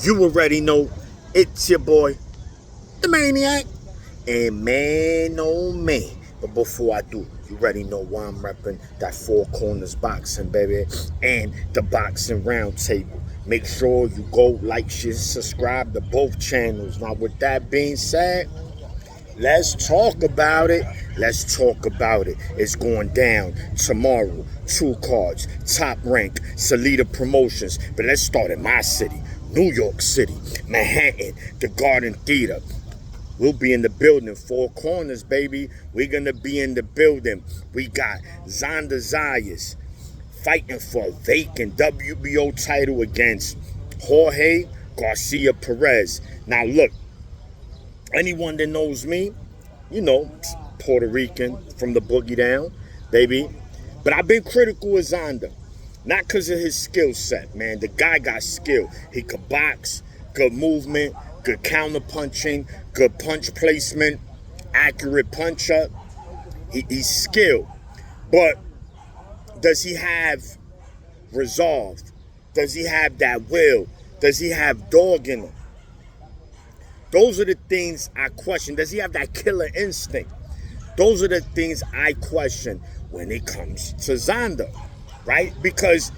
You already know it's your boy, the Maniac. And man, oh man. But before I do, you already know why I'm repping that Four Corners Boxing, baby. And the Boxing Round Table. Make sure you go like, share, subscribe to both channels. Now, with that being said, let's talk about it. Let's talk about it. It's going down tomorrow. 2 cards, Top Rank, Salida Promotions. But let's start in my city, New York City, Manhattan, the Garden Theater. We'll be in the building. 4 Corners, baby. We're going to be in the building. We got Xander Zayas fighting for a vacant WBO title against Jorge Garcia Perez. Now, look, anyone that knows me, you know, Puerto Rican from the boogie down, baby. But I've been critical of Xander. Not because of his skill set, man. The guy got skill. He could box, good movement, good counter punching, good punch placement, accurate puncher. He's skilled. But does he have resolve? Does he have that will? Does he have dog in him? Those are the things I question. Does he have that killer instinct? Those are the things I question when it comes to Xander, right? Because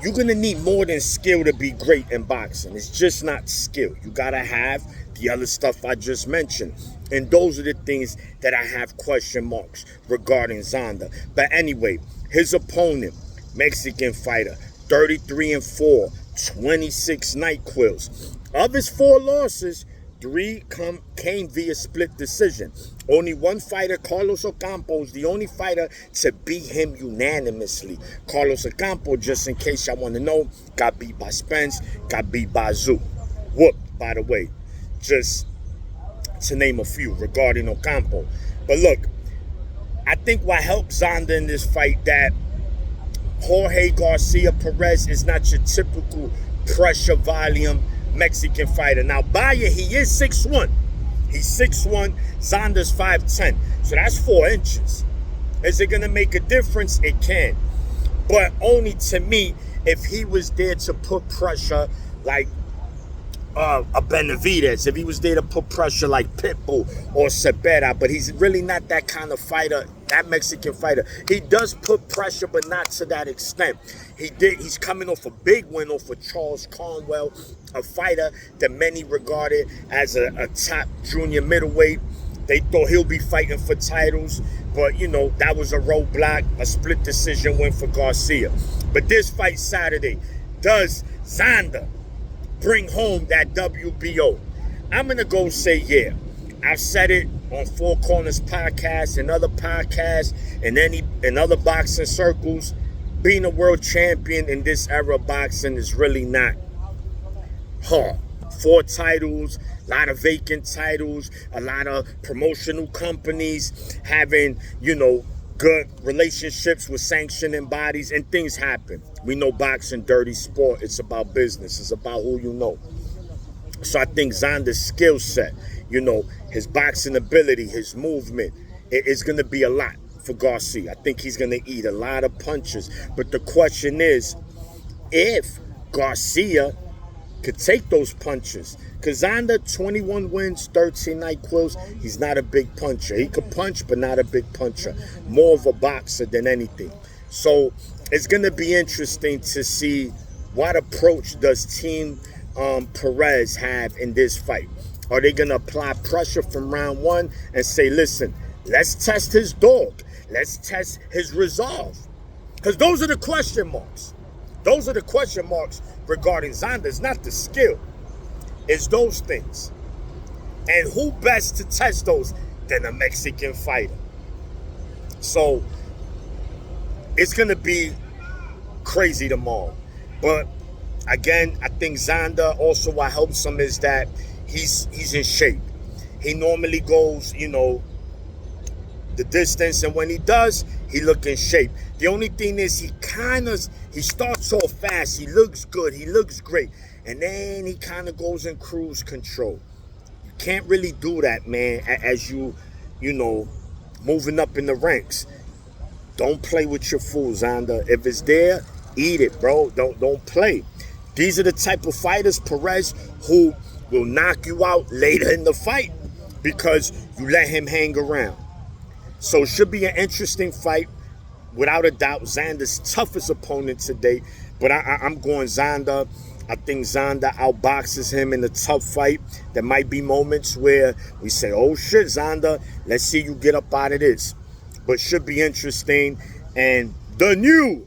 you're going to need more than skill to be great in boxing. It's just not skill. You got to have the other stuff I just mentioned. And those are the things that I have question marks regarding Xander. But anyway, his opponent, Mexican fighter, 33-4, 26 night quills. Of his 4 losses, 3 came via split decision. Only one fighter, Carlos Ocampo, is the only fighter to beat him unanimously. Carlos Ocampo, just in case y'all want to know, got beat by Spence, got beat by Zoo. Whooped, by the way. Just to name a few regarding Ocampo. But look, I think what helped Xander in this fight that Jorge Garcia Perez is not your typical pressure volume Mexican fighter. Now, Baya, he is 6'1". He's 6'1", Xander's 5'10". So that's 4 inches. Is it going to make a difference? It can. But only to me if he was there to put pressure like a Benavidez, if he was there to put pressure like Pitbull or Cepeda. But he's really not that kind of fighter, that Mexican fighter. He does put pressure, but not to that extent. He's coming off a big win over Charles Conwell, a fighter that many regarded as a top junior middleweight. They thought he'll be fighting for titles, but, you know, that was a roadblock, a split decision win for Garcia. But this fight Saturday, does Xander bring home that WBO? I'm going to go say yeah. I've said it on 4 Corners podcast and other podcasts and other boxing circles. Being a world champion in this era of boxing is really not hard. 4 titles, a lot of vacant titles, a lot of promotional companies having, you know, good relationships with sanctioning bodies, and things happen. We know boxing, dirty sport. It's about business. It's about who you know. So I think Xander's skill set, you know, his boxing ability, his movement, it's going to be a lot for Garcia. I think he's going to eat a lot of punches. But the question is, if Garcia could take those punches. Because Xander, 21 wins, 13 night quills, he's not a big puncher. He could punch, but not a big puncher. More of a boxer than anything. So it's going to be interesting to see what approach does Team Perez have in this fight. Are they going to apply pressure from round 1 and say, listen, let's test his dog. Let's test his resolve. Because those are the question marks. Those are the question marks regarding Xander. It's not the skill. It's those things. And who best to test those than a Mexican fighter? So it's going to be crazy tomorrow. But again, I think Xander, also what helps him is that he's in shape. He normally goes, you know, the distance, and when he does, he look in shape. The only thing is he starts off fast. He looks good. He looks great. And then he kind of goes in cruise control. You can't really do that, man, as you know, moving up in the ranks. Don't play with your food, Xander. If it's there, eat it, bro. Don't play. These are the type of fighters, Perez, who will knock you out later in the fight because you let him hang around. So it should be an interesting fight. Without a doubt, Xander's toughest opponent today. But I'm going Xander. I think Xander outboxes him in a tough fight. There might be moments where we say, oh shit, Xander, let's see you get up out of this. But should be interesting. And the new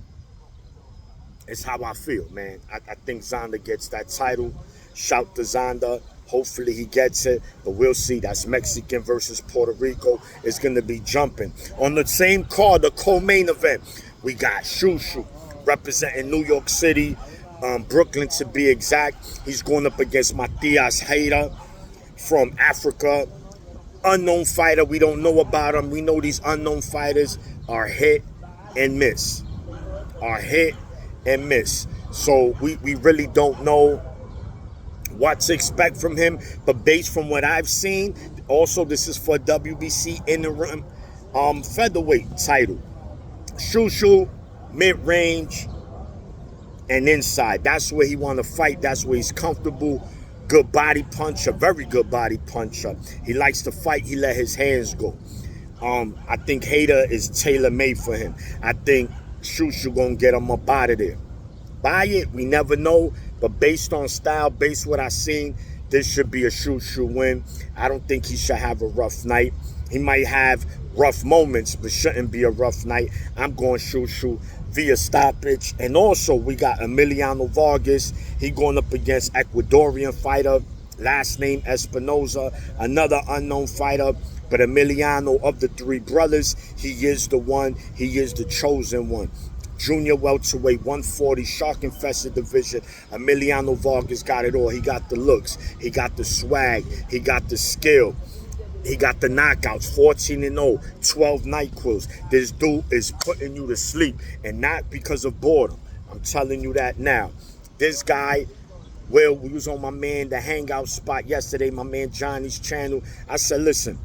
is how I feel, man. I think Xander gets that title. Shout to Xander. Hopefully he gets it, but we'll see. That's Mexican versus Puerto Rico. It's going to be jumping. On the same card, the co-main event, we got Shushu representing New York City, Brooklyn to be exact. He's going up against Matias Hayda from Africa. Unknown fighter. We don't know about him. We know these unknown fighters are hit and miss. So we really don't know what to expect from him, but based from what I've seen, also this is for WBC interim featherweight title. Shushu, mid-range and inside. That's where he want to fight. That's where he's comfortable. Good body puncher, very good body puncher. He likes to fight. He let his hands go. I think Hayda is tailor-made for him. I think Shushu gonna get him up out of there. Buy it, we never know. But based on style, based what I've seen, this should be a Shushu win. I don't think he should have a rough night. He might have rough moments, but shouldn't be a rough night. I'm going Shushu via stoppage. And also, we got Emiliano Vargas. He going up against Ecuadorian fighter, last name Espinoza, another unknown fighter. But Emiliano, of the three brothers, he is the one. He is the chosen one. Junior welterweight, 140, shark-infested division. Emiliano Vargas got it all. He got the looks. He got the swag. He got the skill. He got the knockouts, 14-0, 12 NyQuils. This dude is putting you to sleep, and not because of boredom. I'm telling you that now. This guy, well, we was on my man, the hangout spot yesterday, my man Johnny's channel. I said, listen,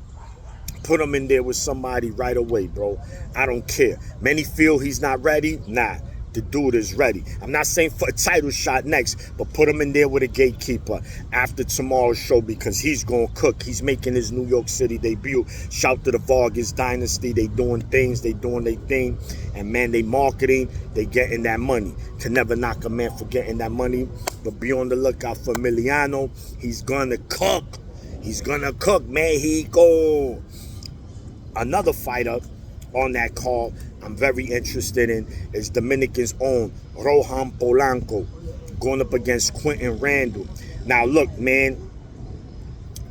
put him in there with somebody right away, bro. I don't care. Many feel he's not ready. Nah, the dude is ready. I'm not saying for a title shot next, but put him in there with a gatekeeper after tomorrow's show because he's going to cook. He's making his New York City debut. Shout to the Vargas dynasty. They doing things. They doing their thing. And, man, they marketing. They getting that money. Can never knock a man for getting that money. But be on the lookout for Emiliano. He's going to cook. He's going to cook, Mexico. Another fighter on that card I'm very interested in is Dominican's own Rohan Polanco going up against Quentin Randall. Now look, man,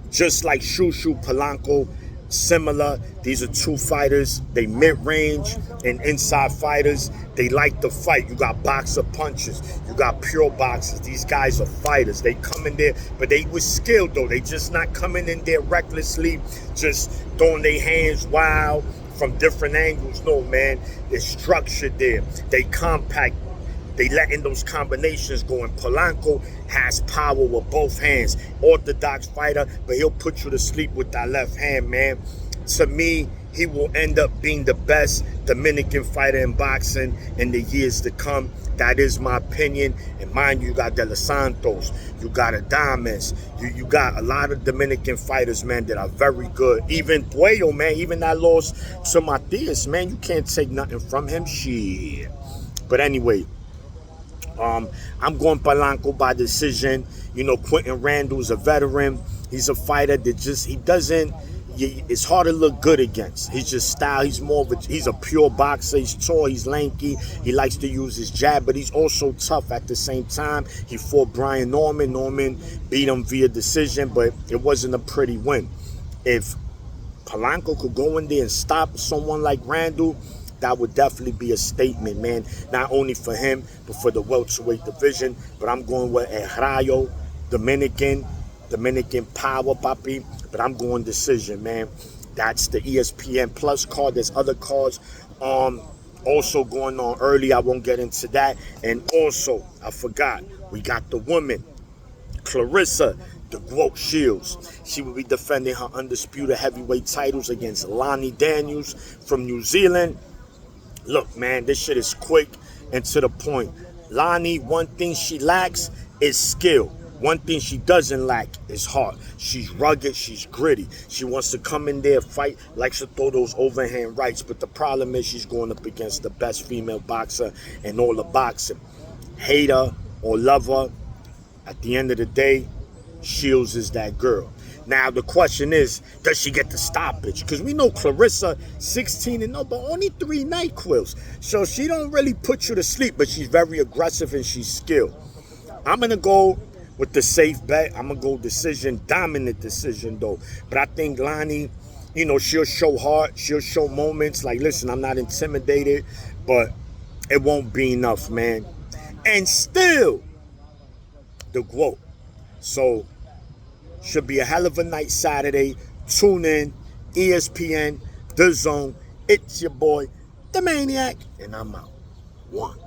just like Shushu, Polanco, similar. These are two fighters. They mid-range and inside fighters. They like to fight. You got boxer punches. You got pure boxers. These guys are fighters. They come in there, but they with skill, though. They just not coming in there recklessly, just throwing their hands wild from different angles. No, man. There's structure there. They compact. They letting those combinations go. And Polanco has power with both hands. Orthodox fighter, but he'll put you to sleep with that left hand, man. To me, he will end up being the best Dominican fighter in boxing in the years to come. That is my opinion. And mind you, got De Los Santos, you got Adames, you got a lot of Dominican fighters, man, that are very good. Even Puello, man, even that loss to Matias, man, you can't take nothing from him. Shit. But anyway, I'm going Polanco by decision. You know, Quentin Randall is a veteran. He's a fighter that it's hard to look good against. He's just style. He's a pure boxer. He's tall. He's lanky. He likes to use his jab, but he's also tough at the same time. He fought Brian Norman. Norman beat him via decision, but it wasn't a pretty win. If Polanco could go in there and stop someone like Randall, that would definitely be a statement, man. Not only for him, but for the welterweight division. But I'm going with El Rayo, Dominican power, papi. But I'm going decision, man. That's the ESPN Plus card. There's other cards also going on early. I won't get into that. And also, I forgot, we got the woman, Claressa, the Groat Shields. She will be defending her undisputed heavyweight titles against Lani Daniels from New Zealand. Look, man, this shit is quick and to the point. Lani, one thing she lacks is skill. One thing she doesn't lack is heart. She's rugged, she's gritty. She wants to come in there, fight, likes to throw those overhand rights. But the problem is she's going up against the best female boxer in all the boxing. Hate her or love her, at the end of the day, Shields is that girl. Now the question is, does she get the stoppage? Because we know Claressa 16-0, but only 3 NyQuils. So she don't really put you to sleep, but she's very aggressive and she's skilled. I'm going to go with the safe bet. I'm going to go decision, dominant decision though. But I think Lani, you know, she'll show heart. She'll show moments like, listen, I'm not intimidated, but it won't be enough, man. And still, the GOAT. So, should be a hell of a night Saturday. Tune in, ESPN, The Zone. It's your boy, The Maniac, and I'm out. 1.